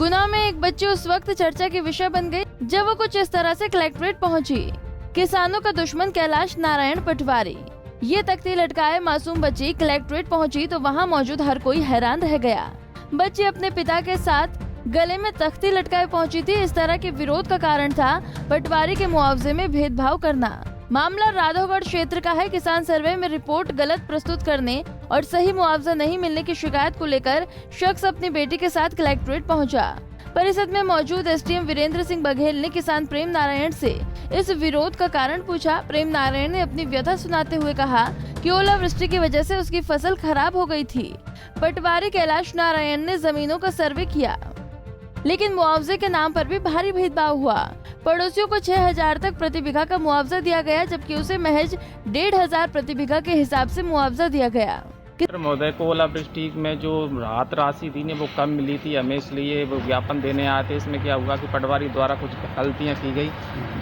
गुना में एक बच्ची उस वक्त चर्चा की विषय बन गई जब वो कुछ इस तरह से कलेक्ट्रेट पहुंची। किसानों का दुश्मन कैलाश नारायण पटवारी, ये तख्ती लटकाए मासूम बच्ची कलेक्ट्रेट पहुंची तो वहां मौजूद हर कोई हैरान रह गया। बच्ची अपने पिता के साथ गले में तख्ती लटकाए पहुंची थी। इस तरह के विरोध का कारण था पटवारी के मुआवजे में भेदभाव करना। मामला राधोगढ़ क्षेत्र का है। किसान सर्वे में रिपोर्ट गलत प्रस्तुत करने और सही मुआवजा नहीं मिलने की शिकायत को लेकर शख्स अपनी बेटी के साथ कलेक्ट्रेट पहुंचा। परिषद में मौजूद एसडीएम वीरेंद्र सिंह बघेल ने किसान प्रेम नारायण से इस विरोध का कारण पूछा। प्रेम नारायण ने अपनी व्यथा सुनाते हुए कहा कि ओलावृष्टि की वजह से उसकी फसल खराब हो गई थी। पटवारी कैलाश नारायण ने जमीनों का सर्वे किया, लेकिन मुआवजे के नाम पर भी भारी भेदभाव हुआ। पड़ोसियों को 6,000 तक प्रति बीघा का मुआवजा दिया गया, जबकि उसे महज 1,500 प्रति बीघा के हिसाब से मुआवजा दिया गया। महोदय को ओलावृष्टि में जो राहत राशि थी वो कम मिली थी, हमें इसलिए वो ज्ञापन देने आए थे। इसमें क्या हुआ कि पटवारी द्वारा कुछ गलतियाँ की गई,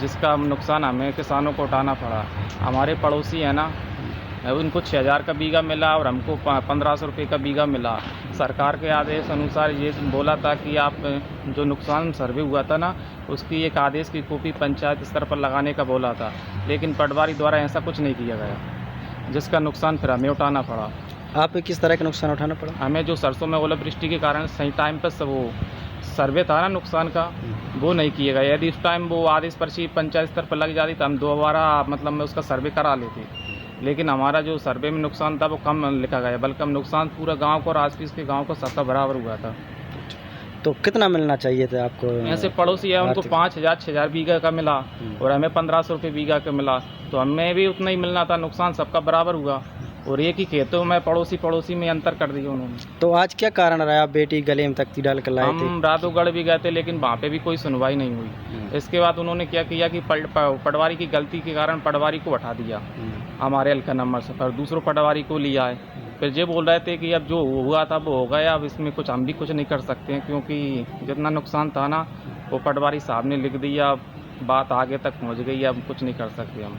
जिसका नुकसान हमें किसानों को उठाना पड़ा। हमारे पड़ोसी है ना, उनको 6,000 का बीघा मिला और हमको 1,500 रुपये का बीघा मिला। सरकार के आदेश अनुसार ये बोला था कि आप जो नुकसान सर्वे हुआ था ना, उसकी एक आदेश की कॉपी पंचायत स्तर पर लगाने का बोला था, लेकिन पटवारी द्वारा ऐसा कुछ नहीं किया गया, जिसका नुकसान फिर हमें उठाना पड़ा। आप किस तरह का नुकसान उठाना पड़ा? हमें जो सरसों में ओलावृष्टि के कारण सही टाइम पर सब वो सर्वे था ना नुकसान का, वो नहीं किया गया। यदि उस टाइम वो आदेश पर्ची पंचायत स्तर पर लग जाती तो हम दोबारा मतलब उसका सर्वे करा लेते, लेकिन हमारा जो सर्वे में नुकसान था वो कम लिखा गया, बल्कि हम नुकसान पूरा गांव को और आसपास के गांव को सबका बराबर हुआ था। तो कितना मिलना चाहिए था आपको? ऐसे पड़ोसी है उनको 5,000 6,000 बीघा का मिला और हमें 1,500 रुपये बीघा का मिला, तो हमें भी उतना ही मिलना था। नुकसान सबका बराबर हुआ और एक ही खेतों में पड़ोसी में अंतर कर दिया उन्होंने। तो आज क्या कारण रहा? आप बेटी गले में तख्ती डाल कर लाए थे? हम राधोगढ़ भी गए थे, लेकिन वहाँ पे भी कोई सुनवाई नहीं हुई। इसके बाद उन्होंने क्या किया कि पटवारी की गलती के कारण पटवारी को हटा दिया हमारे हल्का नंबर से, पर दूसरों पटवारी को लिया है। फिर ये बोल रहे थे कि अब जो हुआ था वो हो गया, अब इसमें कुछ हम भी कुछ नहीं कर सकते हैं, क्योंकि जितना नुकसान था ना वो पटवारी साहब ने लिख दिया, बात आगे तक पहुँच गई, अब कुछ नहीं कर सकते हम,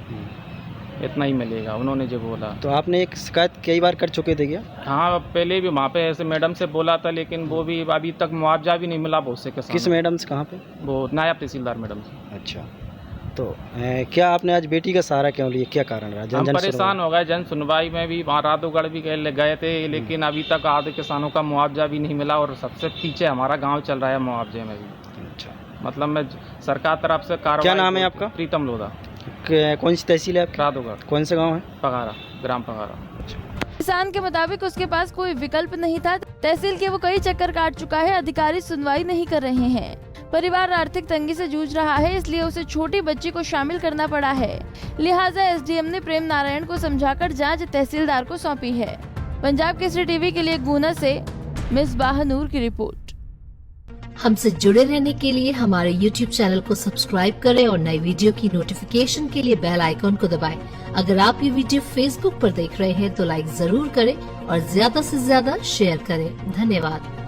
इतना ही मिलेगा, उन्होंने जो बोला। तो आपने एक शिकायत कई बार कर चुके थे क्या? हाँ, पहले भी वहाँ पे ऐसे मैडम से बोला था, लेकिन वो भी अभी तक मुआवजा भी नहीं मिला बहुत से किसानों। किस मैडम से? कहाँ पे? वो नायब तहसीलदार मैडम से। अच्छा, तो क्या आपने आज बेटी का सहारा क्यों लिया? क्या कारण रहा? हम परेशान हो गए। जन सुनवाई में भी वहाँ राधोगढ़ भी गए थे, लेकिन अभी तक आधे किसानों का मुआवजा भी नहीं मिला और सबसे पीछे हमारा गाँव चल रहा है मुआवजे में भी। अच्छा, मतलब मैं सरकार तरफ से कार्रवाई। क्या नाम है आपका? प्रीतम लोधा। कौन सी तहसील है आपकी? राधोगढ़। कौन सा गाँव है? पगारा, ग्राम पगारा। किसान के मुताबिक उसके पास कोई विकल्प नहीं था। तहसील के वो कई चक्कर काट चुका है, अधिकारी सुनवाई नहीं कर रहे हैं। परिवार आर्थिक तंगी से जूझ रहा है, इसलिए उसे छोटी बच्ची को शामिल करना पड़ा है। लिहाजा एसडीएम ने प्रेम नारायण को समझाकर जांच तहसीलदार को सौंपी है। पंजाब केसरी टीवी के लिए गुना से मिसबाह नूर की रिपोर्ट। हमसे जुड़े रहने के लिए हमारे YouTube चैनल को सब्सक्राइब करें और नई वीडियो की नोटिफिकेशन के लिए बेल आइकॉन को दबाएं। अगर आप ये वीडियो Facebook पर देख रहे हैं तो लाइक जरूर करें और ज्यादा से ज्यादा शेयर करें। धन्यवाद।